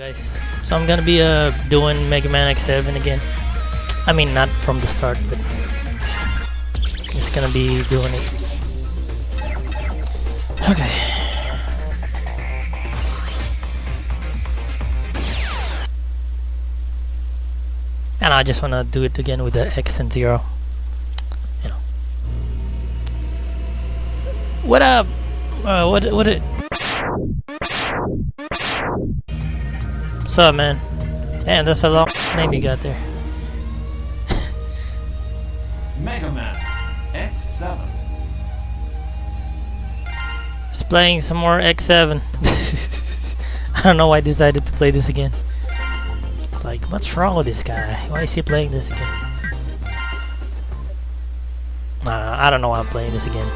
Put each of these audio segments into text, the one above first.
Guys, so I'm gonna be doing Mega Man X7 again. I mean, not from the start, but just gonna be doing it. Okay. And I just wanna do it again with the X and 0. You know. What up? What it? What's up, man? Damn, that's a long name you got there. Mega Man X7. Just playing some more X7. I don't know why I decided to play this again. It's like, what's wrong with this guy? Why is he playing this again? I don't know why I'm playing this again.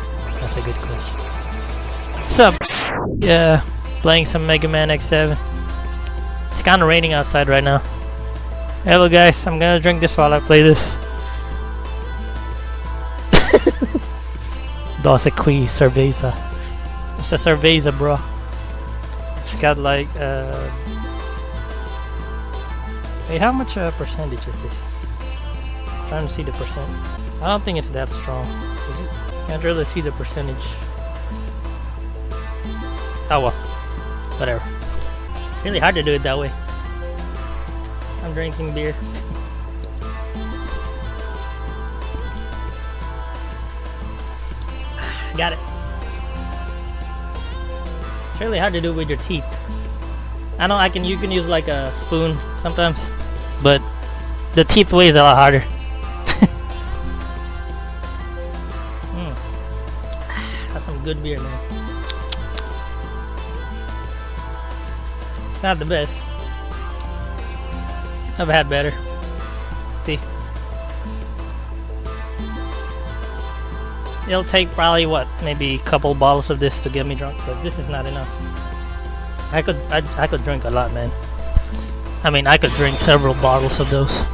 That's a good question. What's up? Yeah, playing some Mega Man X7. It's kind of raining outside right now. Hello guys, I'm gonna drink this while I play this. Dos Equi Cerveza. It's a Cerveza, bro. It's got like wait, how much percentage is this? I'm trying to see the percent. I don't think it's that strong. Is it? Can't really see the percentage. Oh well, whatever. Really hard to do it that way. I'm drinking beer. Got it. It's really hard to do it with your teeth. I know you can use like a spoon sometimes, but the teeth way is a lot harder. That's some good beer, man. It's not the best. I've had better. See? It'll take probably what, maybe a couple bottles of this to get me drunk, but this is not enough. I could drink a lot, man. I mean, I could drink several bottles of those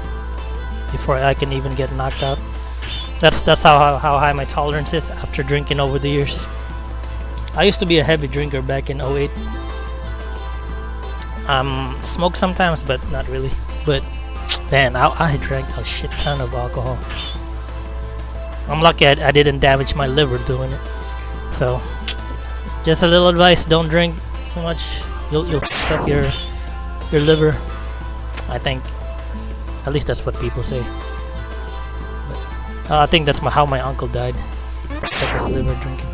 before I can even get knocked out. That's how high my tolerance is after drinking over the years. I used to be a heavy drinker back in 08. Smoke sometimes, but not really. But man, I drank a shit ton of alcohol. I'm lucky I didn't damage my liver doing it. So, just a little advice: don't drink too much. You'll stuff your liver. I think, at least that's what people say. But, I think that's how my uncle died. Stuck his liver drinking.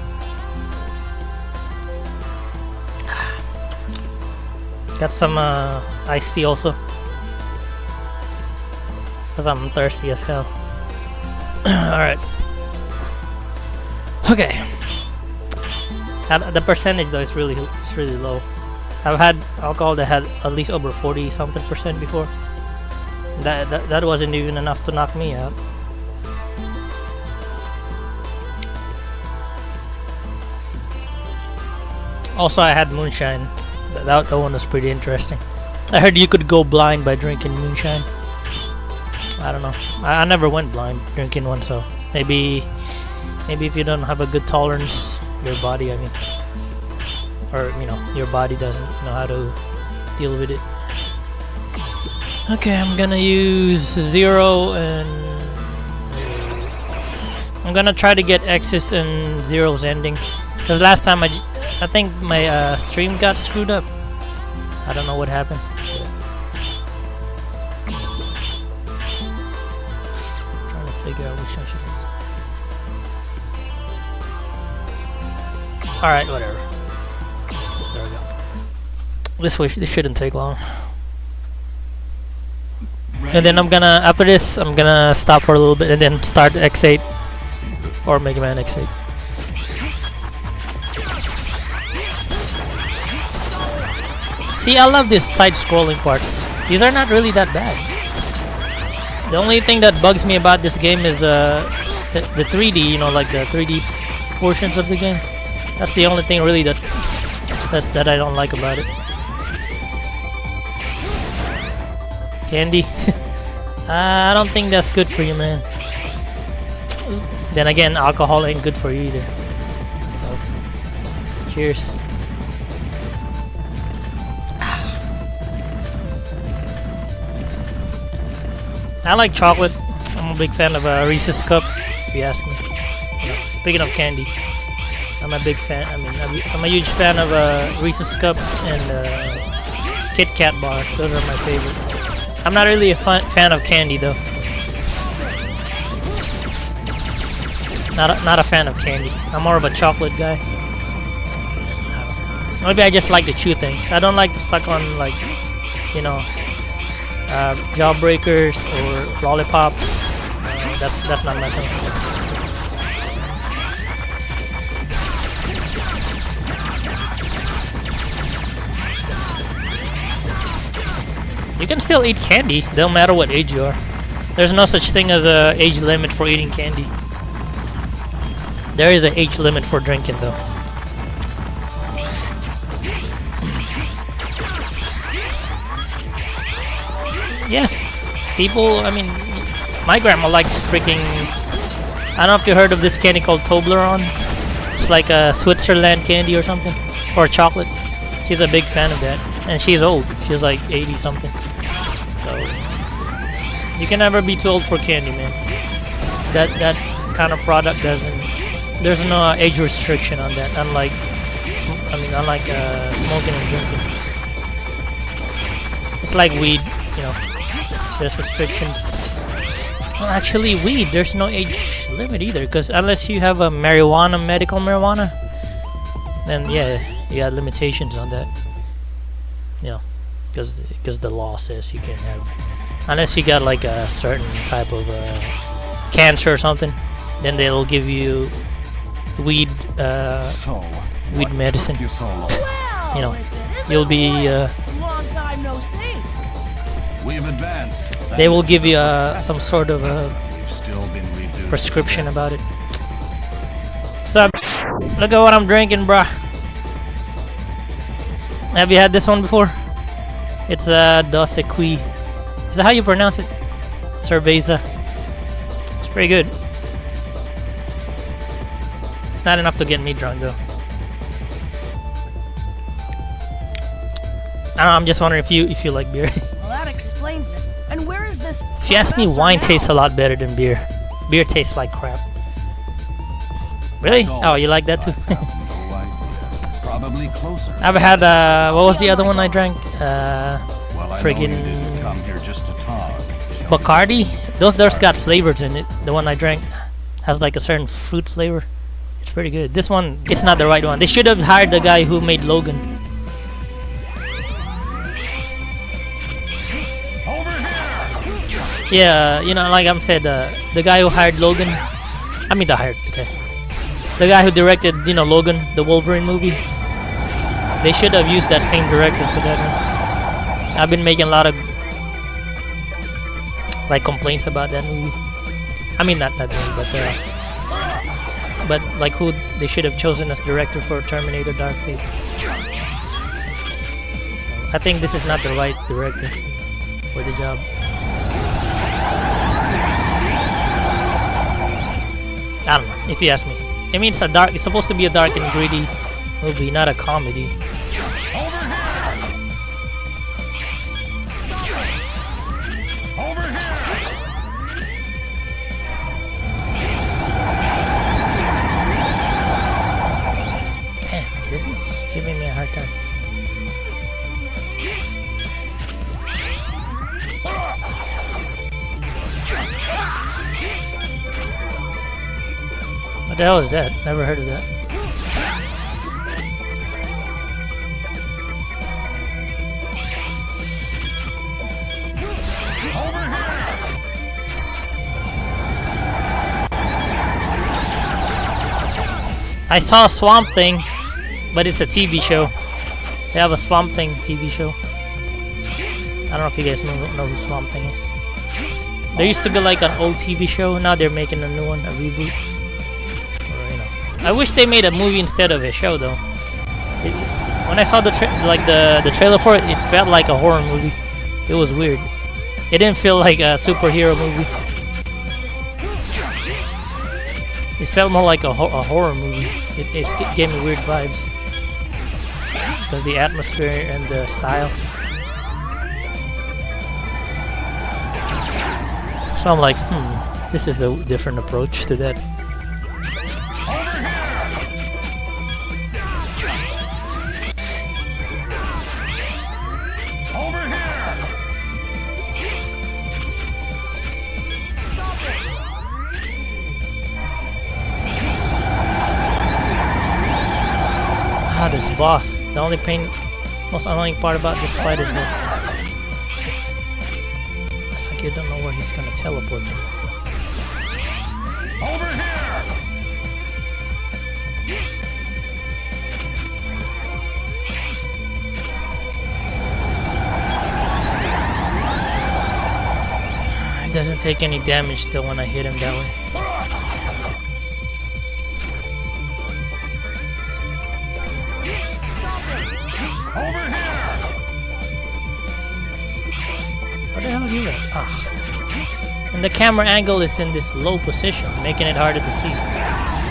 Got some iced tea also, cause I'm thirsty as hell. Alright. Okay. The percentage though is really low. I've had alcohol that had at least over 40 something percent before. That wasn't even enough to knock me out. Also, I had moonshine. That one was pretty interesting. I heard you could go blind by drinking moonshine. I don't know. I never went blind drinking one, so maybe if you don't have a good tolerance, your body, I mean, or you know, your body doesn't know how to deal with it. Okay, I'm gonna use 0 and I'm gonna try to get X's and 0's ending. Cause last time I think my stream got screwed up. I don't know what happened. Trying to figure out which one should I use. Alright, whatever. There we go. This shouldn't take long. And then after this, I'm gonna stop for a little bit and then start X8 or Mega Man X8. See, I love these side-scrolling parts. These are not really that bad. The only thing that bugs me about this game is the 3D, you know, like the 3D portions of the game. That's the only thing really that I don't like about it. Candy. I don't think that's good for you, man. Then again, alcohol ain't good for you either. So, cheers. I like chocolate. I'm a big fan of Reese's Cup, if you ask me. You know, speaking of candy, I'm a big fan. I mean, I'm a huge fan of Reese's Cup and Kit Kat bar. Those are my favorite. I'm not really a fan of candy though. Not a fan of candy. I'm more of a chocolate guy. Maybe I just like to chew things. I don't like to suck on, like, you know, jawbreakers or lollipops. That's not my thing. You can still eat candy, no matter what age you are. There's no such thing as a age limit for eating candy. There is an age limit for drinking, though. Yeah, people, I mean, my grandma likes freaking, I don't know if you heard of this candy called Toblerone. It's like a Switzerland candy or something, or chocolate. She's a big fan of that, and she's old. She's like 80 something. So you can never be too old for candy, man. That kind of product doesn't. There's no age restriction on that. Unlike smoking and drinking. It's like weed, you know. There's restrictions. Well, actually, weed, there's no age limit either, because unless you have a medical marijuana, then yeah, you got limitations on that. You know, because the law says you can't have, unless you got like a certain type of cancer or something, then they'll give you weed medicine. You know, you'll be long time no see. We've advanced. They will give you some sort of a prescription about it. Sup? Look at what I'm drinking, bruh. Have you had this one before? It's Dos Equi. Is that how you pronounce it? Cerveza. It's pretty good. It's not enough to get me drunk though. I don't know, I'm just wondering if you like beer. Well, that explains it. And where is this? If you ask me, wine tastes a lot better than beer. Beer tastes like crap. Really? Oh, you like that too? Probably closer. I've had what was the other one I drank? Friggin' Bacardi. Those got flavors in it. The one I drank has like a certain fruit flavor. It's pretty good. This one, it's not the right one. They should have hired the guy who made Logan. Yeah, you know, like I said, the guy who hired Logan. I mean, the guy who directed, you know, Logan, the Wolverine movie. They should have used that same director for that one. I've been making a lot of like complaints about that movie. I mean, not that movie, but like who they should have chosen as director for Terminator Dark Fate. So I think this is not the right director for the job. I don't know, if you ask me. I mean, it's supposed to be a dark and gritty movie, not a comedy. Damn, this is giving me a hard time. What the hell is that? Never heard of that. I saw Swamp Thing, but it's a TV show. They have a Swamp Thing TV show. I don't know if you guys know who Swamp Thing is. There used to be like an old TV show. Now they're making a new one, a reboot. I wish they made a movie instead of a show, though. When I saw the trailer for it, it felt like a horror movie. It was weird. It didn't feel like a superhero movie. It felt more like a horror movie. It gave me weird vibes. So the atmosphere and the style. So I'm like, this is a different approach to that. This boss. The only most annoying part about this fight is that it's like you don't know where he's gonna teleport to. Over here! He doesn't take any damage still when I hit him that way. Where the hell are you at? Ah. And the camera angle is in this low position, making it harder to see.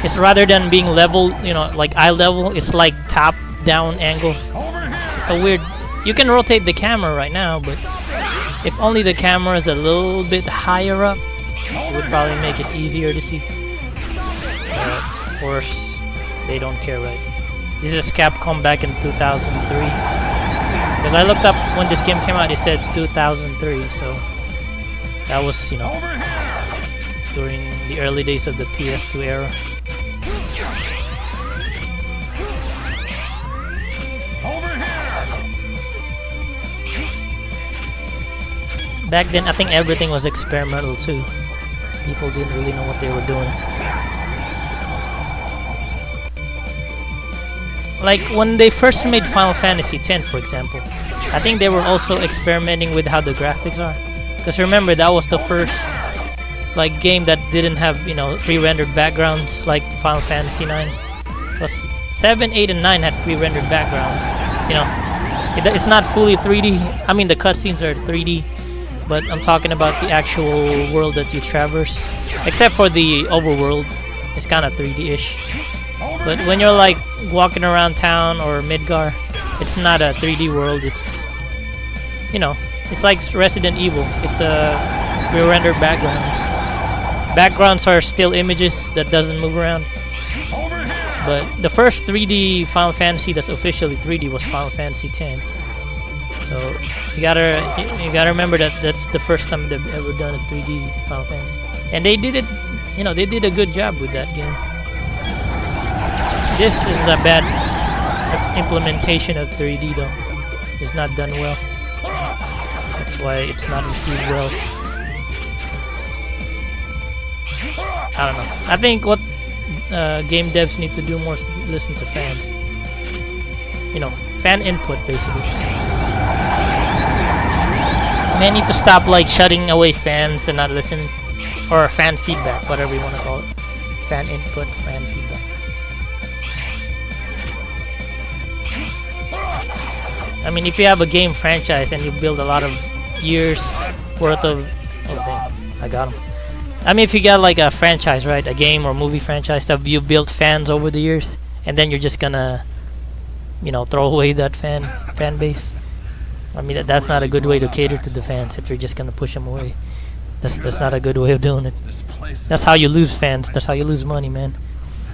It's rather than being level, you know, like eye level, it's like top down angle. It's a weird. You can rotate the camera right now, but if only the camera is a little bit higher up, it would probably make it easier to see. Of course, they don't care, right? This is Capcom back in 2003. Because I looked up when this game came out, it said 2003, so that was, you know, during the early days of the PS2 era. Back then, I think everything was experimental too. People didn't really know what they were doing. Like when they first made Final Fantasy X, for example, I think they were also experimenting with how the graphics are. Because remember, that was the first like game that didn't have, you know, pre-rendered backgrounds like Final Fantasy 9. Because 7, 8, and 9 had pre-rendered backgrounds. You know, it's not fully 3D. I mean, the cutscenes are 3D, but I'm talking about the actual world that you traverse. Except for the overworld, it's kind of 3D-ish. But when you're like walking around town or Midgar, it's not a 3D world. It's, you know, it's like Resident Evil. It's pre-rendered backgrounds. Backgrounds are still images that doesn't move around. But the first 3D Final Fantasy that's officially 3D was Final Fantasy X. So you gotta remember that that's the first time they've ever done a 3D Final Fantasy, and they did it. You know, they did a good job with that game. This is a bad implementation of 3D though. It's not done well. That's why it's not received well. I don't know. I think what game devs need to do more is listen to fans. You know, fan input basically. They need to stop like shutting away fans and not listen, or fan feedback, whatever you want to call it. Fan input, fan feedback. I mean, if you have a game franchise and you build a lot of years worth of I got him. I mean, if you got like a franchise, right, a game or movie franchise that you built fans over the years, and then you're just gonna, you know, throw away that fan base. I mean, that's not a good way to cater to the fans if you're just gonna push them away. That's not a good way of doing it. That's how you lose fans. That's how you lose money, man.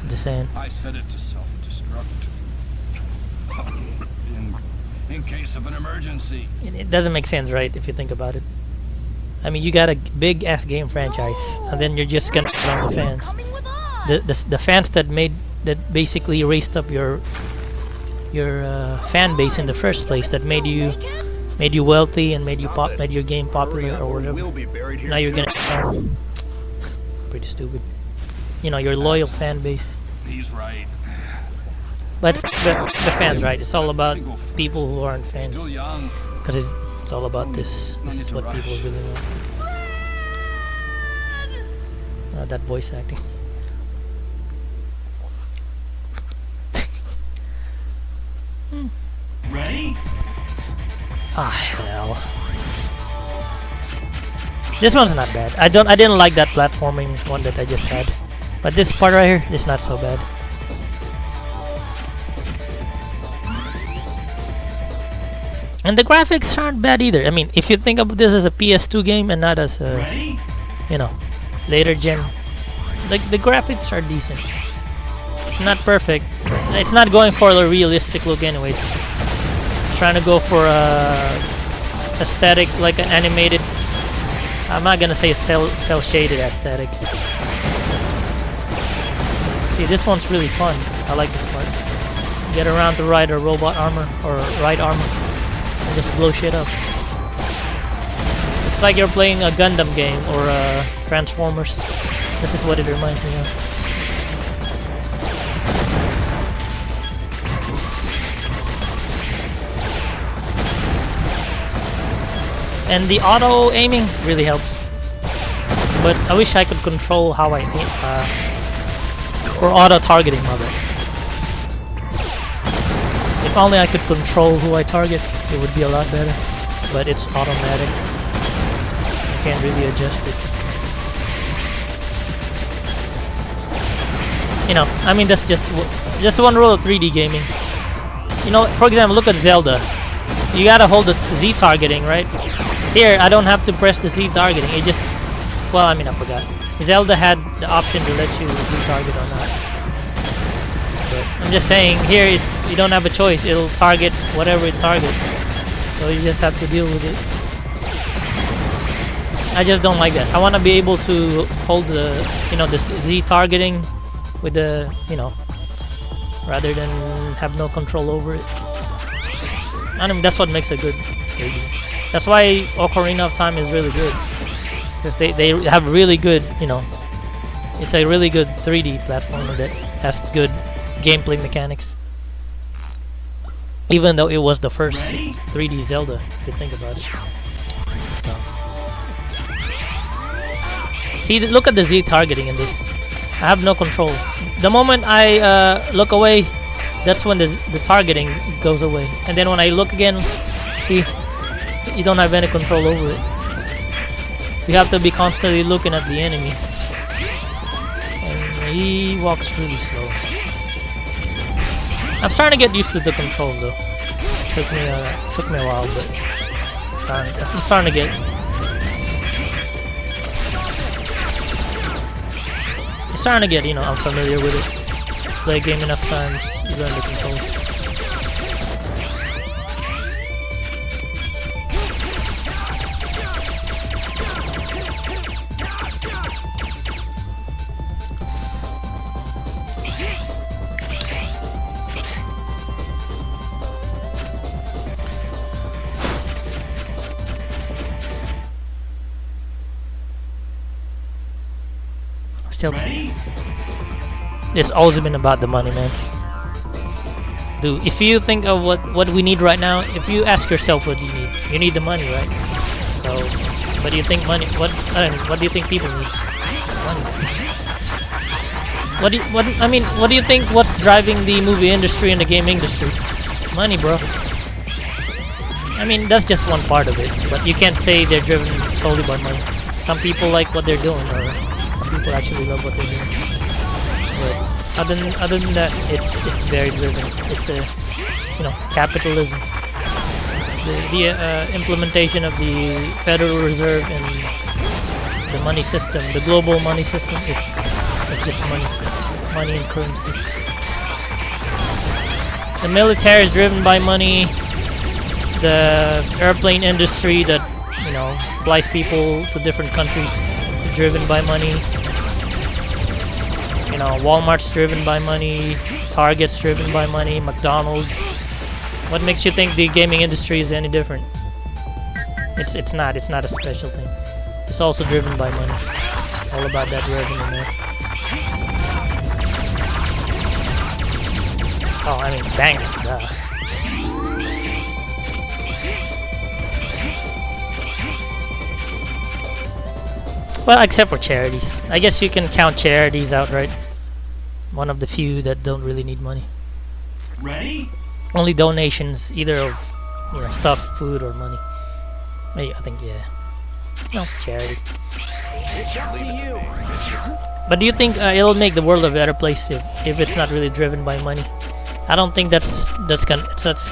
I'm just saying. I set it to self-destruct. In case of an emergency. It doesn't make sense, right, if you think about it. I mean, you got a big-ass game franchise, and then you're just gonna sit on the fans. The fans that basically raised up your fan base in the first place, that made you wealthy and made your game popular or whatever. Now you're gonna pretty stupid. You know, your loyal fan base. He's right. But the fans, right? It's all about people who aren't fans. Because it's all about this. This is what people really want. That voice acting. Ready? Ah, hell. This one's not bad. I didn't like that platforming one that I just had. But this part right here is not so bad. And the graphics aren't bad either. I mean, if you think of this as a PS2 game and not as a you know, later gen. Like the graphics are decent. It's not perfect. It's not going for a realistic look anyways. It's trying to go for a aesthetic like an animated. I'm not gonna say cell shaded aesthetic. See, this one's really fun. I like this part. Get around to ride a robot armor or ride armor and just blow shit up. It's like you're playing a Gundam game or Transformers. This is what it reminds me of. And the auto aiming really helps. But I wish I could control how I aim, or auto targeting of it. If only I could control who I target, it would be a lot better. But it's automatic. I can't really adjust it. You know, I mean that's just one rule of 3D gaming. You know, for example, look at Zelda. You gotta hold the Z targeting, right? Here, I don't have to press the Z targeting. It just, well, I mean, I forgot. Zelda had the option to let you Z target or not. But I'm just saying, here you don't have a choice. It'll target whatever it targets. So you just have to deal with it. I just don't like that. I want to be able to hold the, you know, the Z targeting with the, you know, rather than have no control over it. I mean, that's what makes a good game. That's why Ocarina of Time is really good. Because they have really good, you know, it's a really good 3D platformer that has good gameplay mechanics. Even though it was the first 3D Zelda, if you think about it. So. See, look at the Z targeting in this. I have no control. The moment I look away, that's when the targeting goes away. And then when I look again, see, you don't have any control over it. You have to be constantly looking at the enemy. And he walks really slow. I'm starting to get used to the controls though. Took me a while, but I'm starting to get. I'm starting to get, you know, I'm familiar with it. Play a game enough times, you learn the controls. It's always been about the money, man. Dude, if you think of what we need right now, if you ask yourself what you need the money, right? So, what do you think money? What do you think people need? Money. What do you think? What's driving the movie industry and the game industry? Money, bro. I mean, that's just one part of it, but you can't say they're driven solely by money. Some people like what they're doing, or some people actually love what they're doing. But other than that, it's very driven. It's you know, capitalism. The implementation of the Federal Reserve and the money system, the global money system, it's just money and currency. The military is driven by money. The airplane industry that, you know, flies people to different countries is driven by money. You know, Walmart's driven by money, Target's driven by money, McDonald's. What makes you think the gaming industry is any different? It's not a special thing. It's also driven by money. All about that revenue, man. Oh, I mean, banks, duh. Well, except for charities. I guess you can count charities out, right? One of the few that don't really need money. Ready? Only donations, either of, you know, stuff, food, or money. I think, yeah. No, charity. It's up to you. But do you think it'll make the world a better place if it's not really driven by money? I don't think that's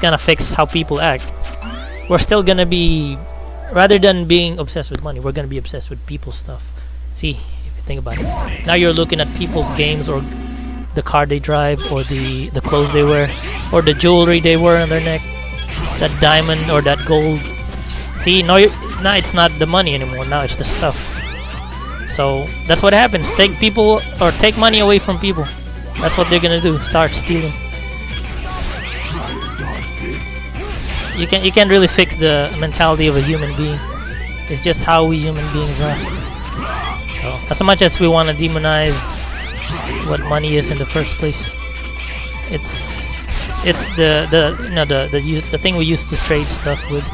gonna fix how people act. We're still gonna be, rather than being obsessed with money, we're gonna be obsessed with people's stuff. See, if you think about it. Now you're looking at people's games or the car they drive or the clothes they wear or the jewelry they wear on their neck, that diamond or that gold. See, now it's not the money anymore. Now it's the stuff. So that's what happens. Take people or take money away from people. That's what they're gonna do. Start stealing. You can't really fix the mentality of a human being. It's just how we human beings are. So as much as we want to demonize what money is in the first place, it's the thing we used to trade stuff with.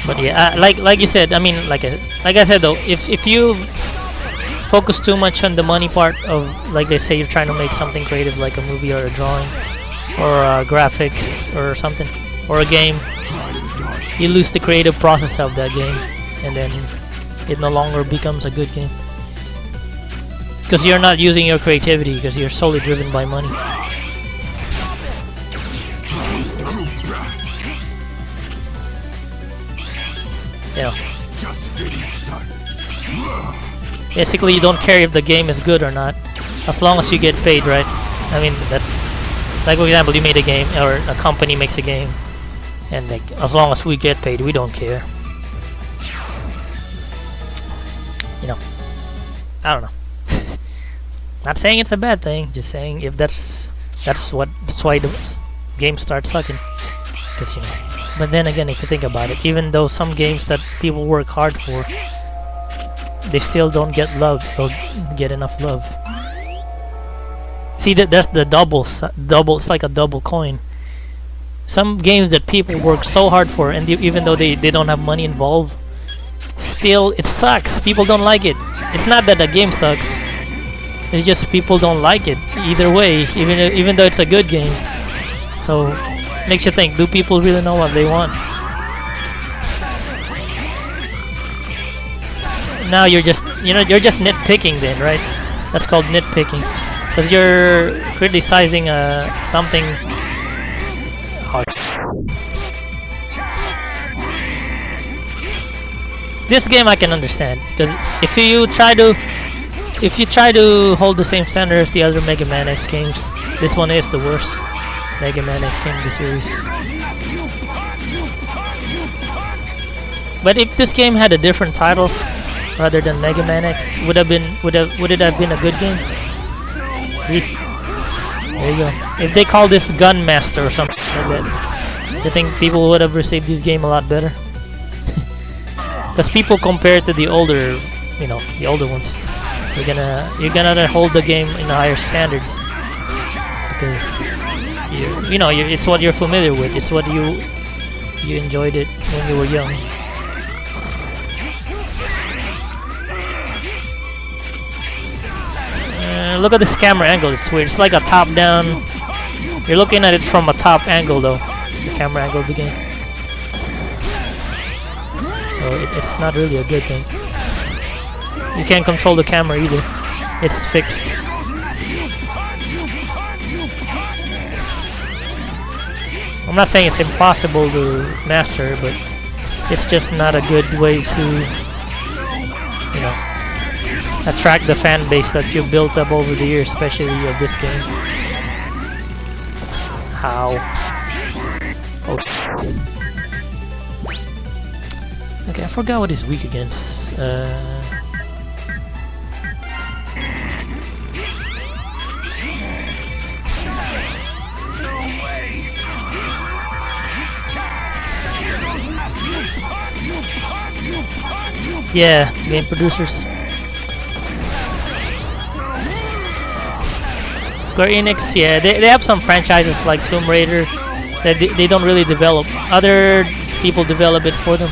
But yeah, like you said, I mean, like I said though, if you focus too much on the money part of, like they say, you're trying to make something creative like a movie or a drawing or graphics or something or a game, you lose the creative process of that game, and then it no longer becomes a good game because you're not using your creativity because you're solely driven by money. Yeah. Basically, you don't care if the game is good or not, as long as you get paid, right? I mean, that's like, for example, you made a game or a company makes a game, and like, as long as we get paid, we don't care. You know, I don't know. Not saying it's a bad thing, just saying if that's why the game starts sucking, because you know. But then again, if you think about it, even though some games that people work hard for, they still don't get love or get enough love. See, that's the double. It's like a double coin. Some games that people work so hard for, and even though they don't have money involved, still it sucks. People don't like it. It's not that the game sucks. It's just people don't like it. Either way, even though it's a good game. So makes you think: do people really know what they want? Now you're just nitpicking then, right? That's called nitpicking, because you're criticizing something. This game I can understand, because if you try to hold the same standard as the other Mega Man X games, this one is the worst Mega Man X game in the series. But if this game had a different title rather than Mega Man X, would it have been a good game? There you go. If they call this Gun Master or something like that, I think people would have received this game a lot better. Because people compare to the older, the older ones. You're gonna hold the game in higher standards because it's what you're familiar with. It's what you enjoyed it when you were young. Look at this camera angle. It's weird. It's like a top-down. You're looking at it from a top angle, though. The camera angle of the game. So it's not really a good thing. You can't control the camera either. It's fixed. I'm not saying it's impossible to master, but it's just not a good way to, attract the fan base that you've built up over the years, especially of this game. How? Oops. Okay, I forgot what he's weak against. Yeah, game producers. Square Enix, yeah, they have some franchises like Tomb Raider that they don't really develop. Other people develop it for them.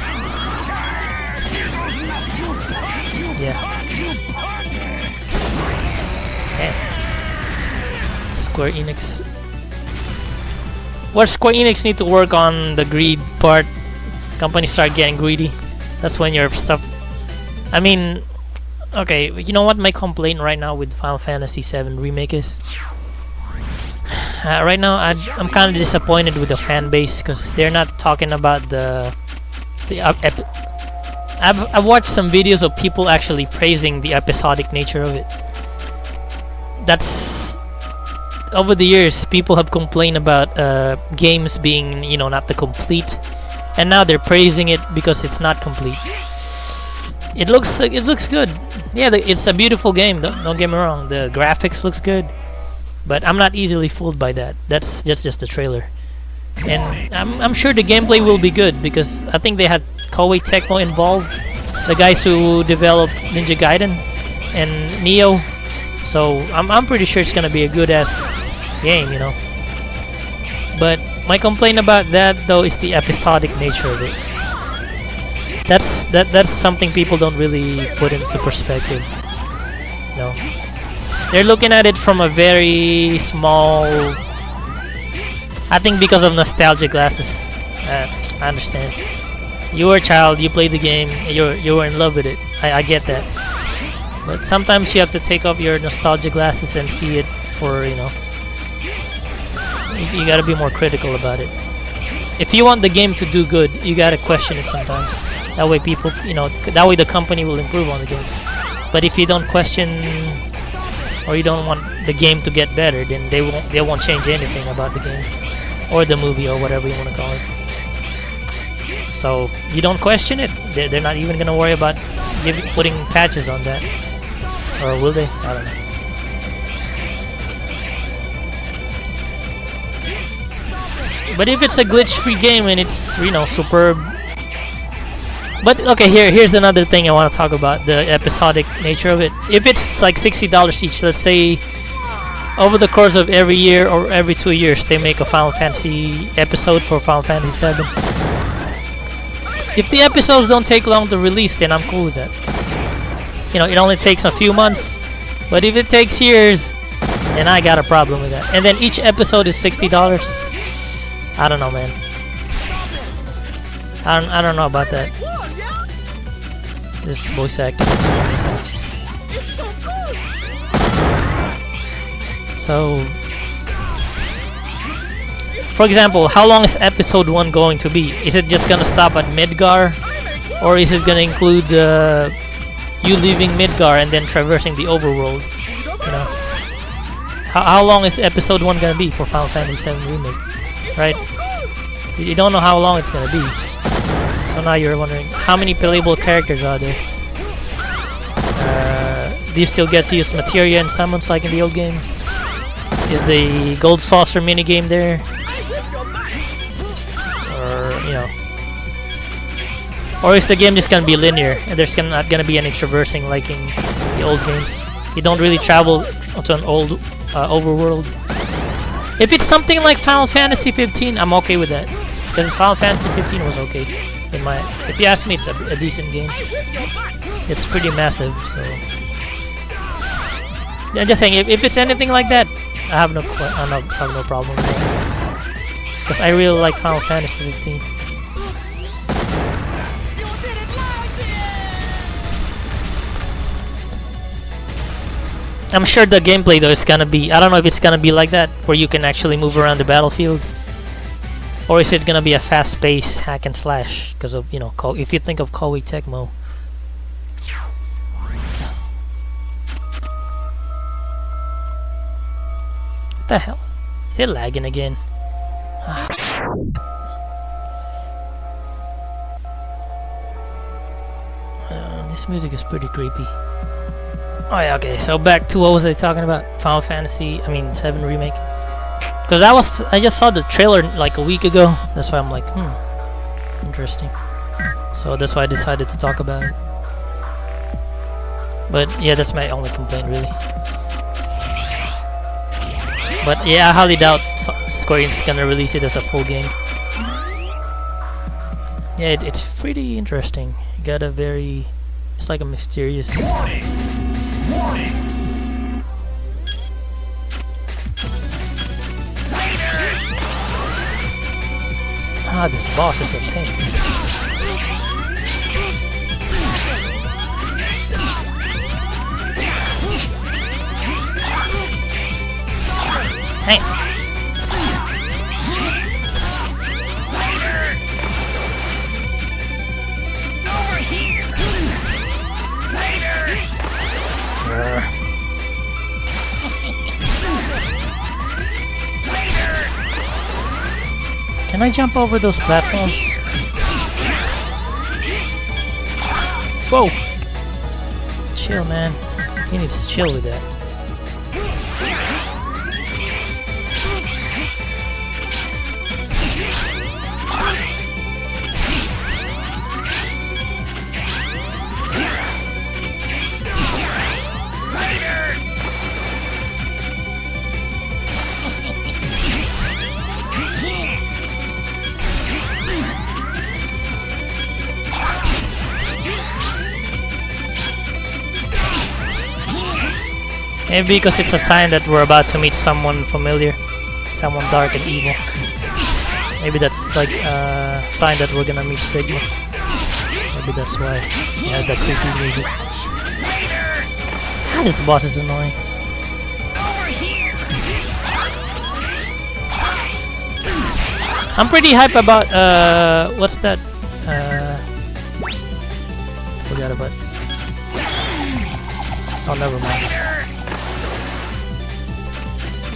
Yeah. Square Enix. What Square Enix need to work on the greed part. Companies start getting greedy. That's when your stuff. I mean, okay, you know what my complaint right now with Final Fantasy VII Remake is? Right now, I'm kind of disappointed with the fan base because they're not talking about the I've watched some videos of people actually praising the episodic nature of it. That's over the years people have complained about games being, you know, not the complete, and now they're praising it because it's not complete. It looks good. Yeah, it's a beautiful game. Don't get me wrong. The graphics looks good, but I'm not easily fooled by that. That's just a trailer, and I'm sure the gameplay will be good because I think they had Koei Tecmo involved, the guys who developed Ninja Gaiden and Neo. So I'm pretty sure it's gonna be a good ass game, you know. But my complaint about that though is the episodic nature of it. That's something people don't really put into perspective. No, they're looking at it from a very small. I think because of nostalgia glasses. I understand. You were a child. You played the game. You were in love with it. I get that. But sometimes you have to take off your nostalgia glasses and see it for, you know. You gotta be more critical about it. If you want the game to do good, you gotta question it sometimes. That way people, you know, that way the company will improve on the game. But if you don't question, or you don't want the game to get better, then they won't change anything about the game or the movie or whatever you want to call it. So you don't question it. They're not even gonna worry about putting patches on that, or will they? I don't know. But if it's a glitch-free game and it's, you know, superb. But okay, here's another thing I want to talk about, the episodic nature of it. If it's like $60 each, let's say over the course of every year or every 2 years they make a Final Fantasy episode for Final Fantasy 7. If the episodes don't take long to release, then I'm cool with that. You know, it only takes a few months. But if it takes years, then I got a problem with that. And then each episode is $60. I don't know, man. I don't know about that. This voice acting is amazing. So, for example, how long is episode 1 going to be? Is it just gonna stop at Midgar, or is it gonna include you leaving Midgar and then traversing the overworld? You know, how long is episode 1 gonna be for Final Fantasy 7 Remake? Right? You don't know how long it's gonna be. So now you're wondering, how many playable characters are there? Do you still get to use materia and summons like in the old games? Is the gold saucer minigame there? Or, you know, or is the game just gonna be linear and there's not gonna be any traversing like in the old games? You don't really travel to an old overworld. If it's something like Final Fantasy 15, I'm okay with that. Because Final Fantasy 15 was okay. If you ask me, it's a decent game. It's pretty massive, so I'm just saying, if it's anything like that, I have no problem with that. Because I really like Final Fantasy 15. I'm sure the gameplay though is gonna be, I don't know if it's gonna be like that, where you can actually move around the battlefield. Or is it gonna be a fast-paced hack and slash? Because of, you know, if you think of Koei Tecmo. What the hell? Is it lagging again? This music is pretty creepy. Oh yeah, okay, so back to what was I talking about? Final Fantasy, 7 Remake. Because I just saw the trailer like a week ago. That's why I'm like, interesting. So that's why I decided to talk about it. But yeah, that's my only complaint really. But yeah, I highly doubt Square Enix is gonna release it as a full game. Yeah, it's pretty interesting. You got a very, it's like a mysterious. Warning! This boss is a pain. Hey! Over here! Can I jump over those platforms? Whoa! Chill, man. You need to chill with that. Maybe because it's a sign that we're about to meet someone familiar, someone dark and evil. Maybe that's like a sign that we're gonna meet Sigma. Maybe that's why he had that creepy music. Ah, this boss is annoying. I'm pretty hype about what's that? Forgot about. Oh, never mind.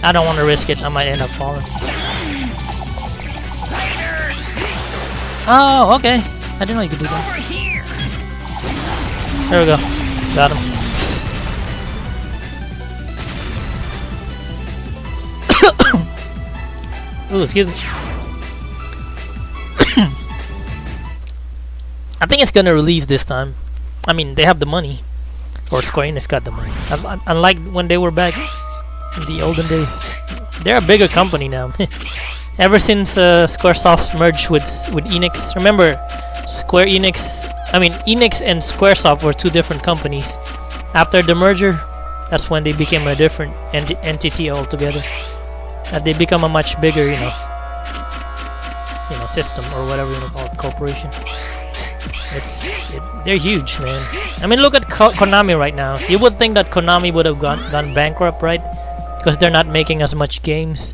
I don't want to risk it. I might end up falling. Oh, okay. I didn't know you could do that. There we go. Got him. Ooh, excuse me. I think it's gonna release this time. I mean, they have the money. Or Square Enix got the money. Unlike when they were back in the olden days. They're a bigger company now. Ever since Squaresoft merged with Enix. Remember, Enix and Squaresoft were two different companies. After the merger, that's when they became a different entity altogether. They become a much bigger, system or whatever you want to call it, corporation. They're huge, man. I mean, look at Konami right now. You would think that Konami would have gone bankrupt, right? Because they're not making as much games,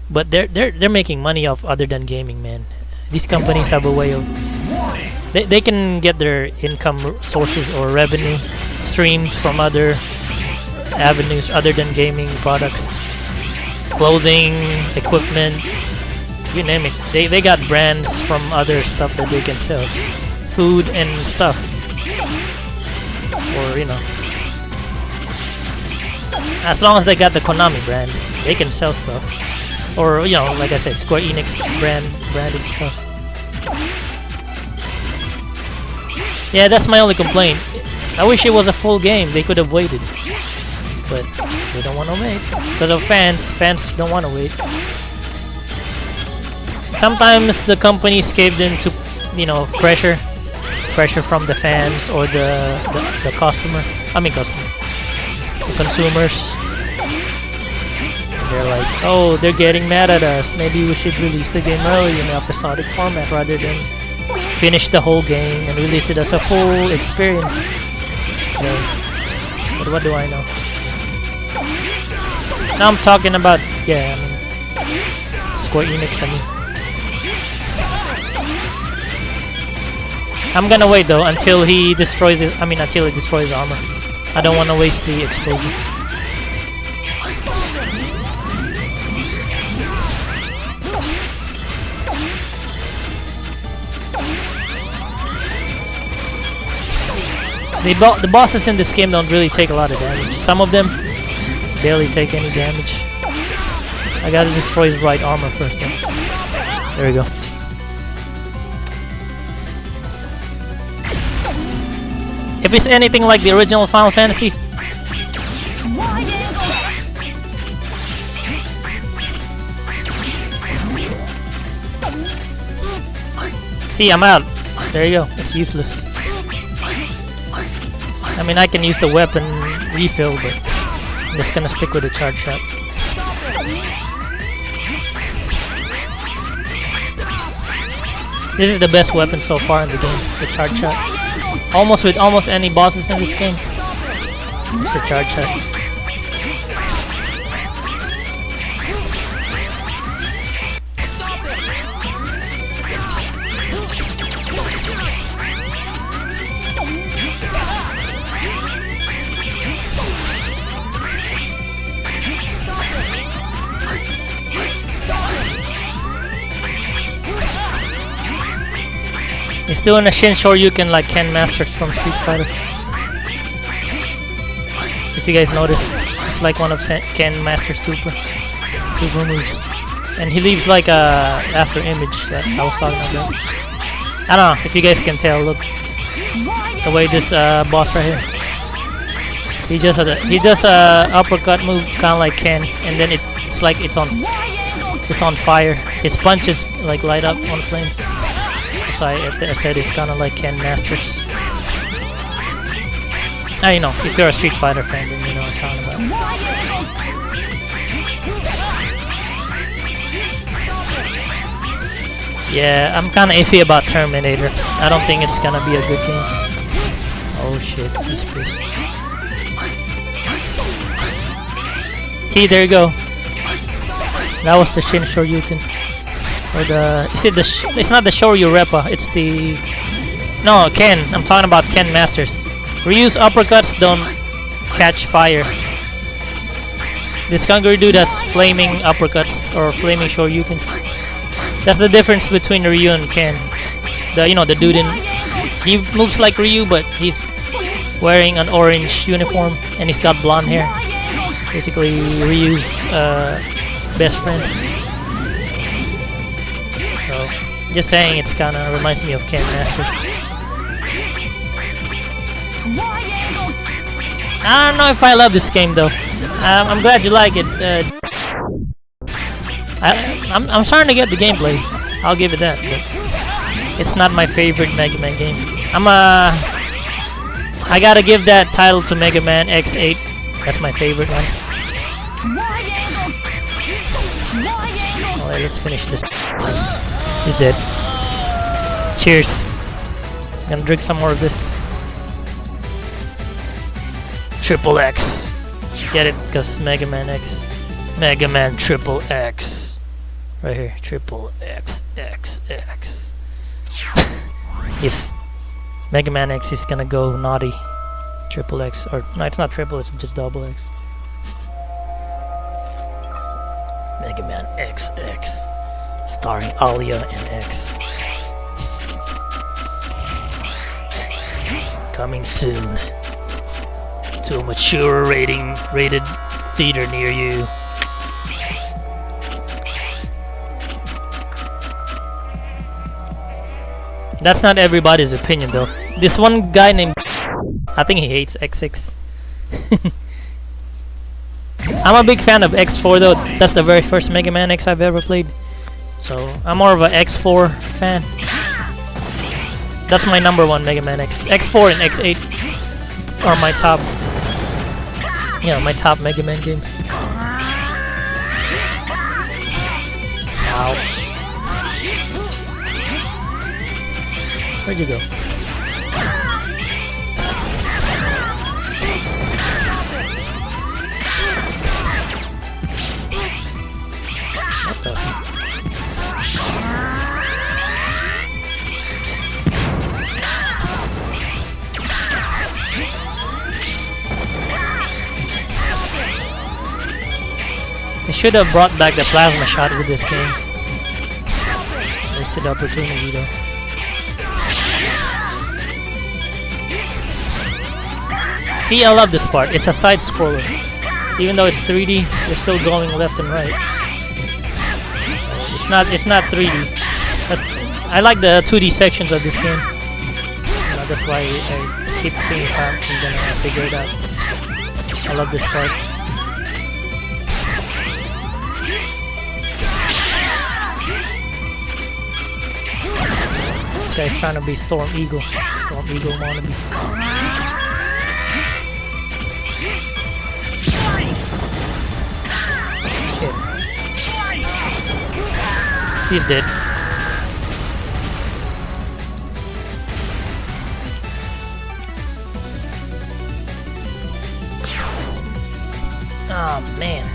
but they're making money off other than gaming, man. These companies have a way of they can get their income sources or revenue streams from other avenues other than gaming products, clothing, equipment, you name it. They got brands from other stuff that they can sell, food and stuff, or as long as they got the Konami brand, they can sell stuff. Or, like I said, Square Enix branded stuff. Yeah, that's my only complaint. I wish it was a full game. They could have waited. But they don't want to wait. Because of fans. Fans don't want to wait. Sometimes the companies caved into, pressure. Pressure from the fans or the customer. The consumers. They're like, oh, they're getting mad at us. Maybe we should release the game early in episodic format rather than finish the whole game and release it as a full experience. Okay. But what do I know? Now I'm talking about, Square Enix, I'm gonna wait though until he destroys his, until he destroys armor. I don't want to waste the explosion. The bosses in this game don't really take a lot of damage. Some of them barely take any damage. I gotta destroy his right armor first though. There we go. If it's anything like the original Final Fantasy, see, I'm out. There you go. It's useless. I can use the weapon refill, but I'm just gonna stick with the charge shot. This is the best weapon so far in the game, the charge shot. With almost any bosses in this game, it's a charge shot. He's doing a Shin Shoryuken like Ken Masters from Street Fighter. If you guys notice, it's like one of Ken Masters' super moves. And he leaves like a after image that I was talking about. I don't know if you guys can tell. Look, the way this boss right here. He does a uppercut move kind of like Ken, and then it's like it's on fire. His punches like light up on flames. So I said it's kind of like Ken Masters. Now you know, if you're a Street Fighter fan, then you know what I'm talking about. Yeah, I'm kind of iffy about Terminator. I don't think it's gonna be a good game. Oh shit, this piece. T, there you go. That was the Shin Shoryuken. Or the... Is it the... It's not the Shoryu Repa, it's the... No, Ken. I'm talking about Ken Masters. Ryu's uppercuts don't catch fire. This Gungaroo dude has flaming uppercuts or flaming Shoryukens. That's the difference between Ryu and Ken. The dude in... He moves like Ryu, but he's wearing an orange uniform and he's got blonde hair. Basically, Ryu's best friend. So, just saying, it's kind of reminds me of Ken Masters. I don't know if I love this game though. I'm glad you like it. I'm starting to get the gameplay. I'll give it that. But it's not my favorite Mega Man game. I gotta give that title to Mega Man X8. That's my favorite one. Alright, let's finish this. He's dead. Cheers. I'm gonna drink some more of this. Triple X. Get it? Because Mega Man X. Mega Man Triple X. Right here. Triple X. X. X. Yes. Mega Man X is gonna go naughty. Triple X. Or, no, it's not triple, it's just double X. Mega Man XX. Starring Alia and X. Coming soon to a mature rated theater near you. That's not everybody's opinion though. This one guy named I think he hates X6. I'm a big fan of X4 though. That's the very first Mega Man X I've ever played. So I'm more of an X4 fan. That's my #1 Mega Man X. X4 and X8 are my top. Yeah, my top Mega Man games. Ow. Where'd you go? What the? They should have brought back the plasma shot with this game. Wasted opportunity though. See, I love this part. It's a side scroller. Even though it's 3D, you're still going left and right. It's not 3D. I like the 2D sections of this game. That's why I keep seeing how I'm gonna figure it out. I love this part. This guy's trying to be Storm Eagle. Storm Eagle wannabe. Shit. He's dead. Oh man.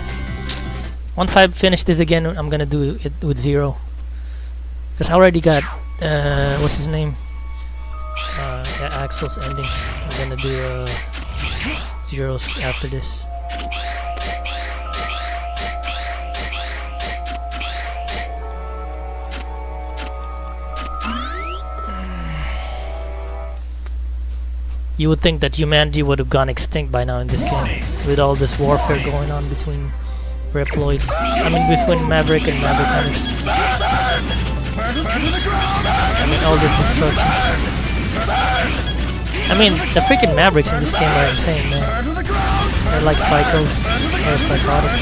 Once I finish this again, I'm gonna do it with Zero. Because I already got, what's his name? Axel's ending. I'm gonna do Zero's after this. You would think that humanity would have gone extinct by now in this game, with all this warfare going on between Reploid. I mean, between Maverick and Maverick Hunters. I mean, all this destruction. I mean, the freaking Mavericks in this game are insane, man. They're like psychos. They're psychotic.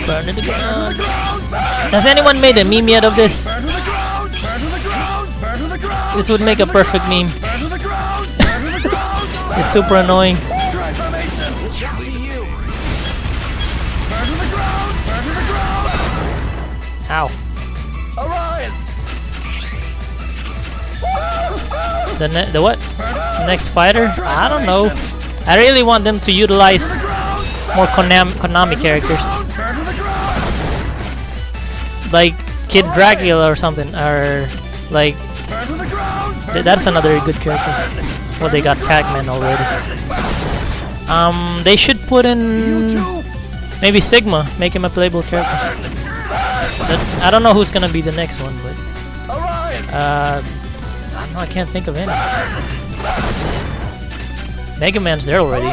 Burn to the ground. Has anyone made a meme yet of this? This would make a perfect meme. It's super annoying. Ow. The what? The next fighter? I don't know. I really want them to utilize more Konami characters. Like Kid Dracula or something, or like that's another good character. Well, they got Pac-Man already. They should put in maybe Sigma, make him a playable character. I don't know who's gonna be the next one, but I don't know, I can't think of any. Mega Man's there already,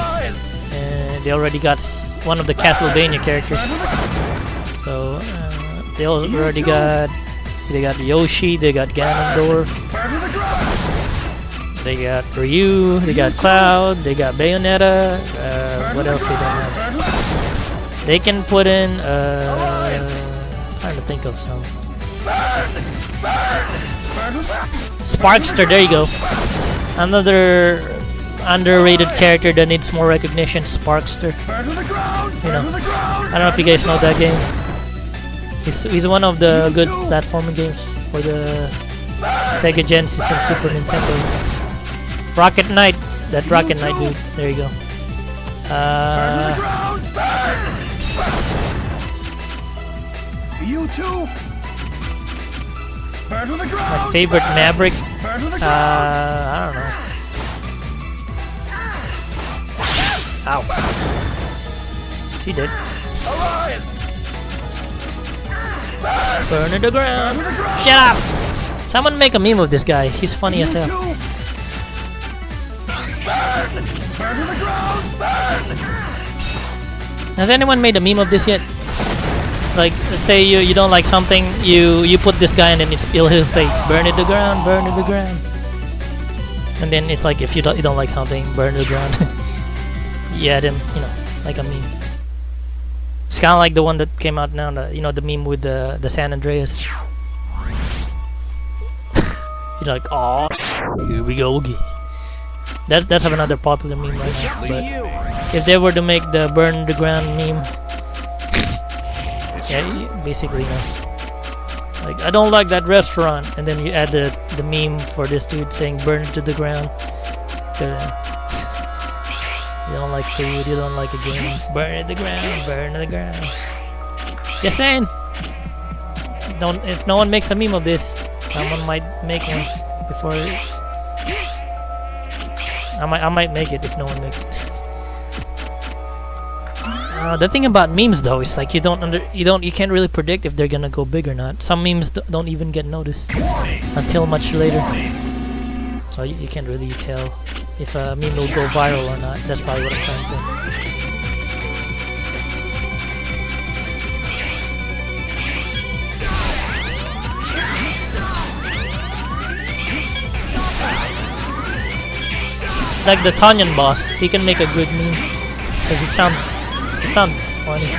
and they already got one of the Castlevania characters. So they already got. They got Yoshi, they got Ganondorf, they got Ryu, they got Cloud, they got Bayonetta. What else they don't have? They can put in. Trying to think of some. Sparkster, there you go. Another underrated character that needs more recognition. Sparkster. You know, I don't know if you guys know that game. He's one of the good platforming games for the Sega Genesis and Super Nintendo. Rocket Knight, that Rocket Knight dude. There you go. You too. My favorite Maverick. I don't know. Ow. He did. Burn to the ground. Shut up! Someone make a meme of this guy. He's funny as hell. Has anyone made a meme of this yet? Like, let's say you don't like something, you put this guy and then he'll say, burn it to the ground, burn it to the ground. And then it's like, if you don't like something, burn it to the ground. You add him, you know, like a meme. It's kind of like the one that came out now, the meme with the San Andreas. You're like, oh, here we go again. That's another popular meme right now. But if they were to make the burn the ground meme, yeah, basically, you know, like, I don't like that restaurant, and then you add the meme for this dude saying burn it to the ground. You don't like food, you don't like a game. Burn it to the ground, burn it to the ground. Just saying. If no one makes a meme of this, someone might make one before. I might make it if no one makes it. The thing about memes though is like you can't really predict if they're gonna go big or not. Some memes don't even get noticed until much later. So you can't really tell if a meme will go viral or not. That's probably what I'm trying to say. Like the Tonion boss, he can make a good meme because it sounds funny.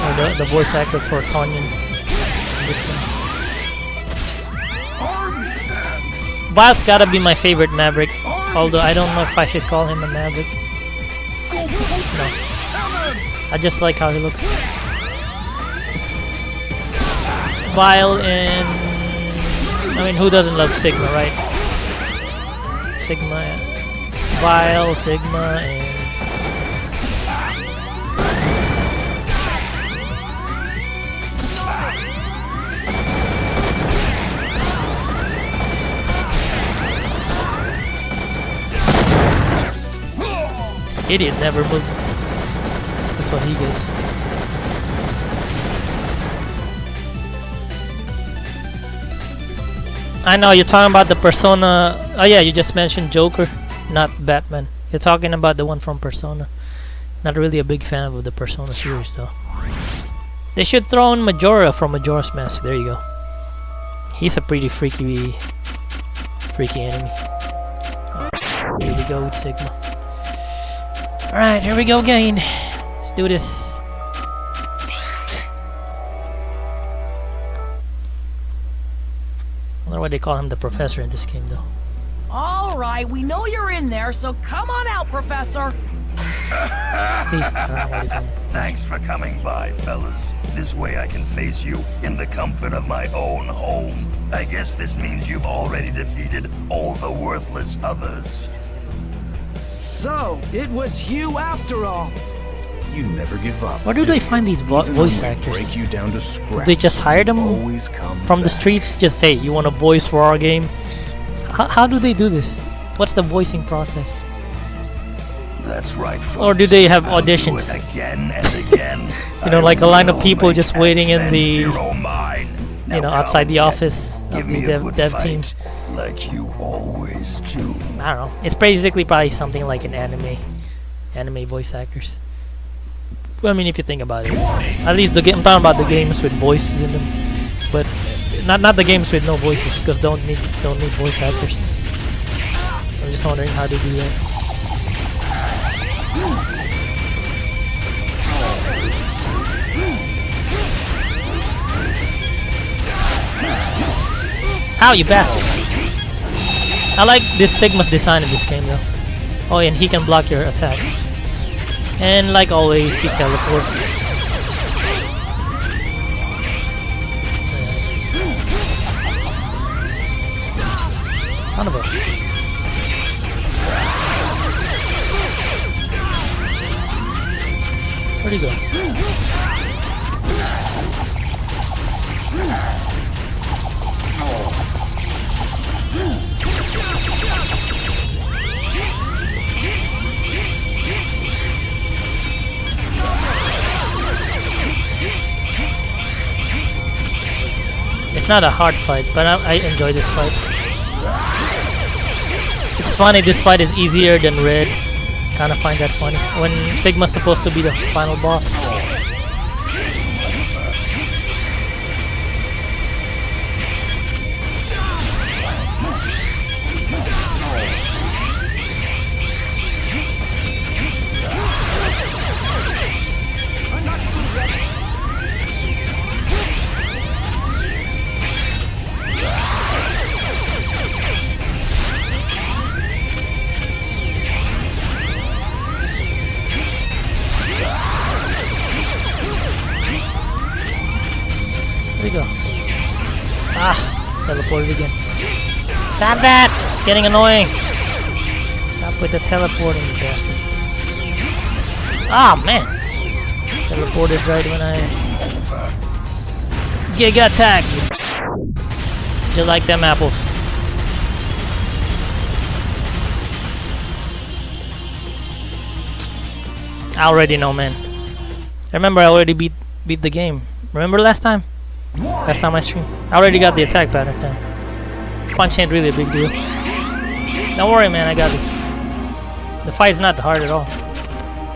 Or the voice actor for Tonion in this one. Boss gotta be my favorite Maverick, although I don't know if I should call him a Maverick. No, I just like how he looks. Vile and I mean, who doesn't love Sigma, right? Sigma, yeah. Vile, Sigma, and this idiot never moved. That's what he gets. I know you're talking about the Persona. Oh yeah, you just mentioned Joker, not Batman. You're talking about the one from Persona. Not really a big fan of the Persona series though. They should throw in Majora from Majora's Mask. There you go. He's a pretty freaky enemy. Here we go with Sigma. Alright, here we go again. Let's do this. I wonder why they call him the Professor in this game though. All right, we know you're in there, so come on out, Professor. See? I don't know why they call him. Thanks for coming by, fellas. This way I can face you in the comfort of my own home. I guess this means you've already defeated all the worthless others. So, it was you after all. You never give up. Where do they find these voice actors? Break you down to scratch. Do they just hire them Always come from the back. streets? Just say, you want a voice for our game? How do they do this? What's the voicing process? That's right, folks. Or do they have I'll do auditions? it again and again. You know, like a line of I people will just make waiting in the, Zero mine. you know, Now outside come the get- office of Give the me a good dev fight, team. like you always do. I don't know. It's basically probably something like an anime voice actors. Well, I mean, if you think about it, at least the game. I'm talking about the games with voices in them, but not the games with no voices, because don't need voice actors. I'm just wondering how they do that. Ow, you bastard! I like this Sigma's design in this game though. Oh, and he can block your attacks. And like always, he teleports. Son of a... Where'd he go? It's not a hard fight, but I enjoy this fight. It's funny, this fight is easier than Red. Kinda find that funny. When Sigma's supposed to be the final boss. There we go. Ah, teleported again. Stop that! It's getting annoying. Stop with the teleporting, you bastard. Ah, man! Teleported right when I... Giga attack! Just like them apples. I already know, man. Remember, I already beat the game. Remember last time? Last time I streamed. I already got the attack pattern down. Punch ain't really a big deal. Don't worry, man, I got this. The fight's not hard at all.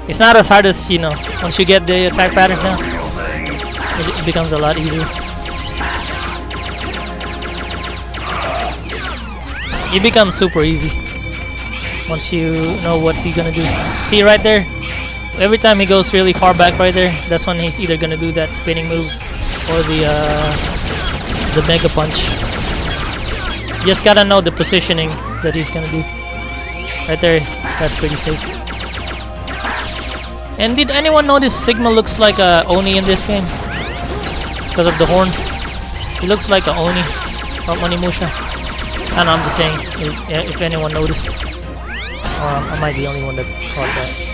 It's not as hard as, you know, once you get the attack pattern down, it becomes a lot easier. It becomes super easy once you know what's he gonna do. See right there? Every time he goes really far back right there, that's when he's either gonna do that spinning move or the Mega Punch. You just gotta know the positioning that he's gonna do. Right there, that's pretty safe. And did anyone notice Sigma looks like a Oni in this game? Because of the horns. He looks like a Oni from Onimusha. I don't know, I'm just saying, if anyone noticed. Or I might be the only one that caught that.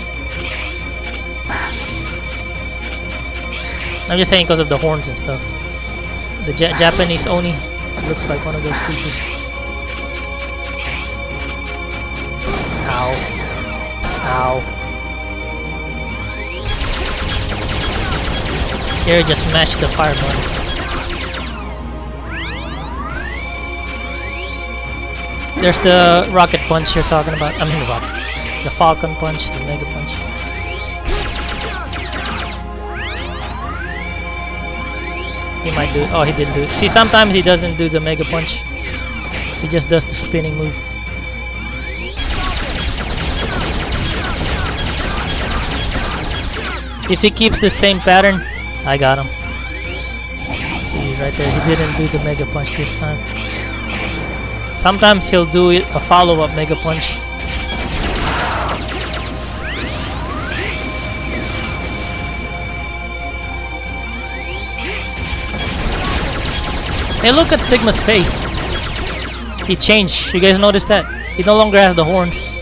I'm just saying because of the horns and stuff. The Japanese Oni looks like one of those creatures. Ow. Ow. Here, just mash the fire button. There's the rocket punch you're talking about. I mean the Falcon punch, the Mega punch. He might do. Oh, he didn't do it. See, sometimes he doesn't do the Mega punch. He just does the spinning move. If he keeps the same pattern, I got him. See, right there, he didn't do the Mega punch this time. Sometimes he'll do a follow-up Mega punch. Hey, look at Sigma's face. He changed. You guys noticed that? He no longer has the horns.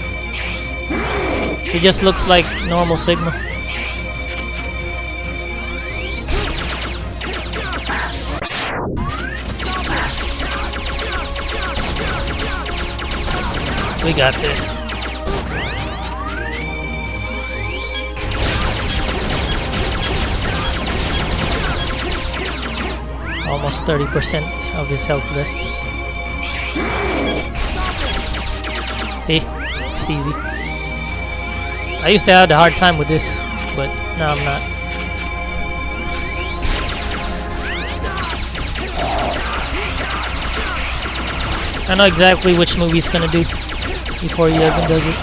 He just looks like normal Sigma. We got this. Almost 30% of his health left. See? It's easy. I used to have a hard time with this, but now I'm not. I know exactly which move he's gonna do before he even does it.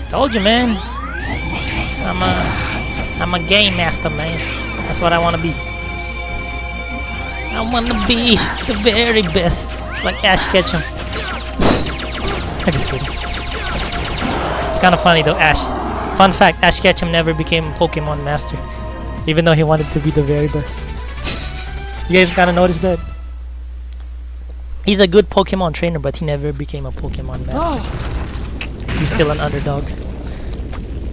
Told you, man. I'm a game master, man. That's what I want to be. I want to be the very best, like Ash Ketchum. I'm just kidding. It's kind of funny though. Fun fact: Ash Ketchum never became a Pokemon master, even though he wanted to be the very best. You guys kind of noticed that? He's a good Pokemon trainer, but he never became a Pokemon master. He's still an underdog.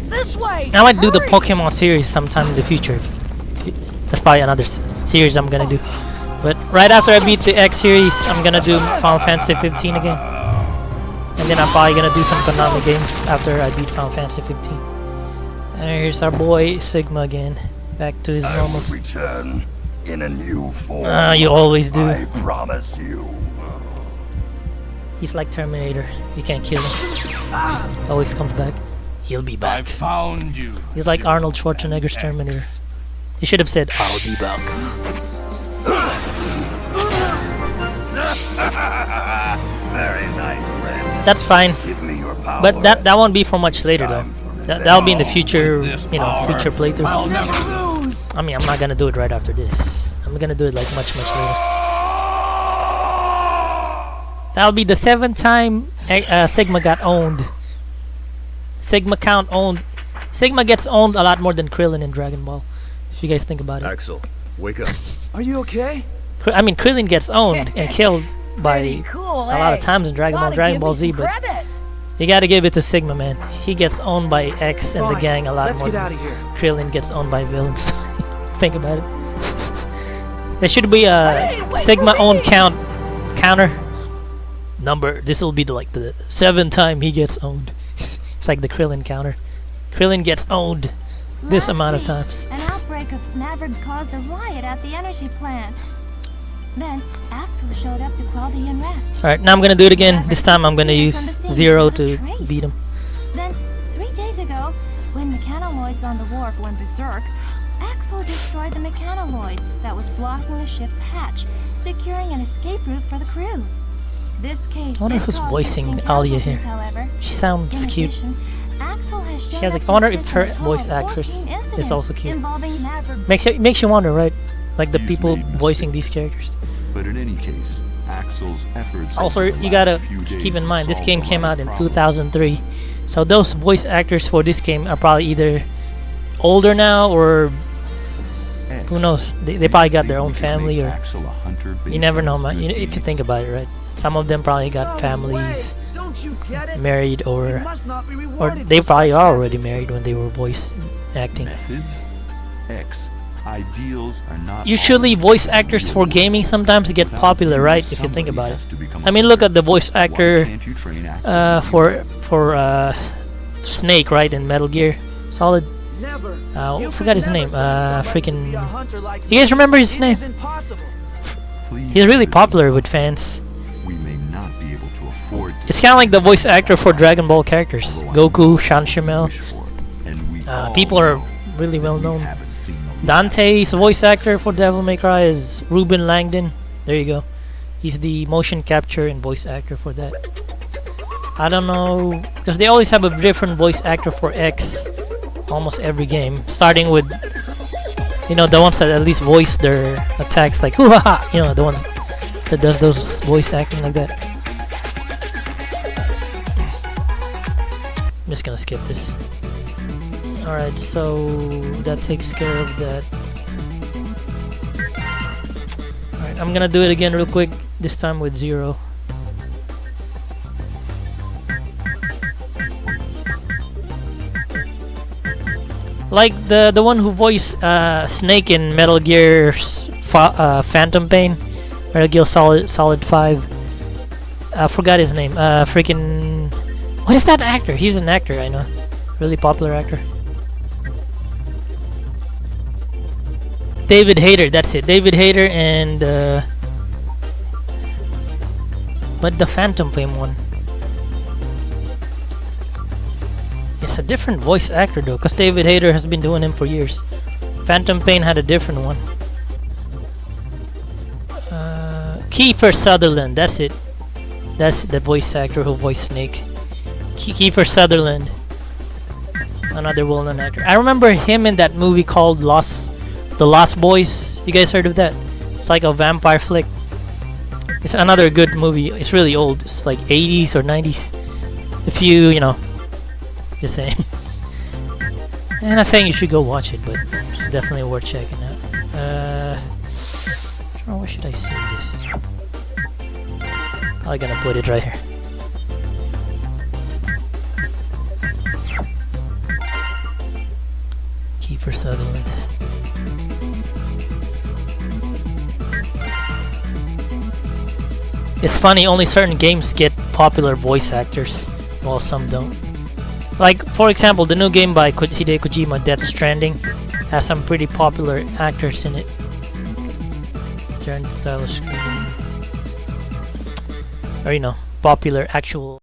This way. I might do the Pokemon series sometime in the future. That's probably another series I'm gonna do. But right after I beat the X series, I'm gonna do Final Fantasy 15 again. And then I'm probably gonna do some Konami games after I beat Final Fantasy 15. And here's our boy Sigma again, back to his normal. I will return in a new form. You always do. I promise you. He's like Terminator. You can't kill him. Always comes back. He'll be back. I found you. He's like Arnold Schwarzenegger's Terminator. He should have said, "I'll be back." Very nice, friend. That's fine. Give me your power. But that won't be for much later though. That'll be in the future, you know, future playthrough. I'll never lose. I mean, I'm not gonna do it right after this. I'm gonna do it like much later. That'll be the 7th time Sigma got owned. Sigma count owned. Sigma gets owned a lot more than Krillin in Dragon Ball. If you guys think about it. Axel, wake up. Are you okay? I mean, Krillin gets owned and killed by Pretty cool, a lot of times in Dragon Ball Z, but you gotta give it to Sigma, man. He gets owned by X and the gang a lot Let's more get than out of here. Krillin gets owned by villains. Think about it. There should be a Sigma owned counter number. This will be the 7th time he gets owned. It's like the Krillin counter. Krillin gets owned this amount of times. An outbreak of Maverick caused a riot at the energy plant. Then Axel showed up to quell the unrest. Alright, now I'm gonna do it again. This time I'm gonna use Zero to beat him. Then 3 days ago, when mechanoloids on the wharf went berserk, Axel destroyed the mechanoloid that was blocking the ship's hatch, securing an escape route for the crew. This case I wonder who's voicing Alia here. However. She sounds In cute. addition, Axel has She shown has up like, I wonder to if sit her in a total voice of actress 14 is incidents also cute. involving Maverick. Makes you wonder, right? Like the You've people made voicing mistakes. these characters. But in any case, Axel's efforts. Also, over the you gotta last few days keep in have mind this solved game a lot came of out in problems. 2003, so those voice actors for this game are probably either older now or who knows? They probably got their own family, or you never know, man. If you think about it, right? Some of them probably got families, Don't you get it? married, You or must not be or rewarded they for probably such are already methods. married when they were voice acting. Methods? X. Ideals are not Usually, always voice actors for gaming sometimes get popular, right? If you think about it. I mean, look at the voice actor for Snake, right, in Metal Gear Solid. Never. I You forgot could his name. never train someone to Freaking. be a hunter like You guys me. remember his It name? is impossible. pleased He's really to popular with fans. we may not be able to afford to It's kind of like the voice actor for Dragon Ball characters. Goku, Shan Shimel. wish for, and we all People are know really well we known. haven't seen the Dante's voice actor for Devil May Cry is Ruben Langdon. There you go. He's the motion capture and voice actor for that. I don't know, because they always have a different voice actor for X almost every game. Starting with, you know, the ones that at least voice their attacks like hoo ha ha. You know, the ones that does those voice acting like that. I'm just gonna skip this. Alright, so that takes care of that. Alright, I'm gonna do it again real quick, this time with Zero. Like the one who voiced Snake in Metal Gear Phantom Pain, Metal Gear Solid 5. I forgot his name. Freaking, what is that actor? He's an actor, I know, really popular actor. David Hayter, that's it. David Hayter and but the Phantom Pain one. It's a different voice actor though, because David Hayter has been doing him for years. Phantom Pain had a different one. Kiefer Sutherland, that's it. That's the voice actor who voiced Snake. Kiefer Sutherland, another well-known actor. I remember him in that movie called The Lost Boys. You guys heard of that? It's like a vampire flick. It's another good movie. It's really old. It's like 80s or 90s. If you know, just saying. I'm not saying you should go watch it, but it's definitely worth checking out. Where should I save this? I'm gonna put it right here. Kiefer Sutherland. It's funny, only certain games get popular voice actors, while some don't. Like, for example, the new game by Hideo Kojima, Death Stranding, has some pretty popular actors in it. Turn stylish screen. Or, you know, popular actual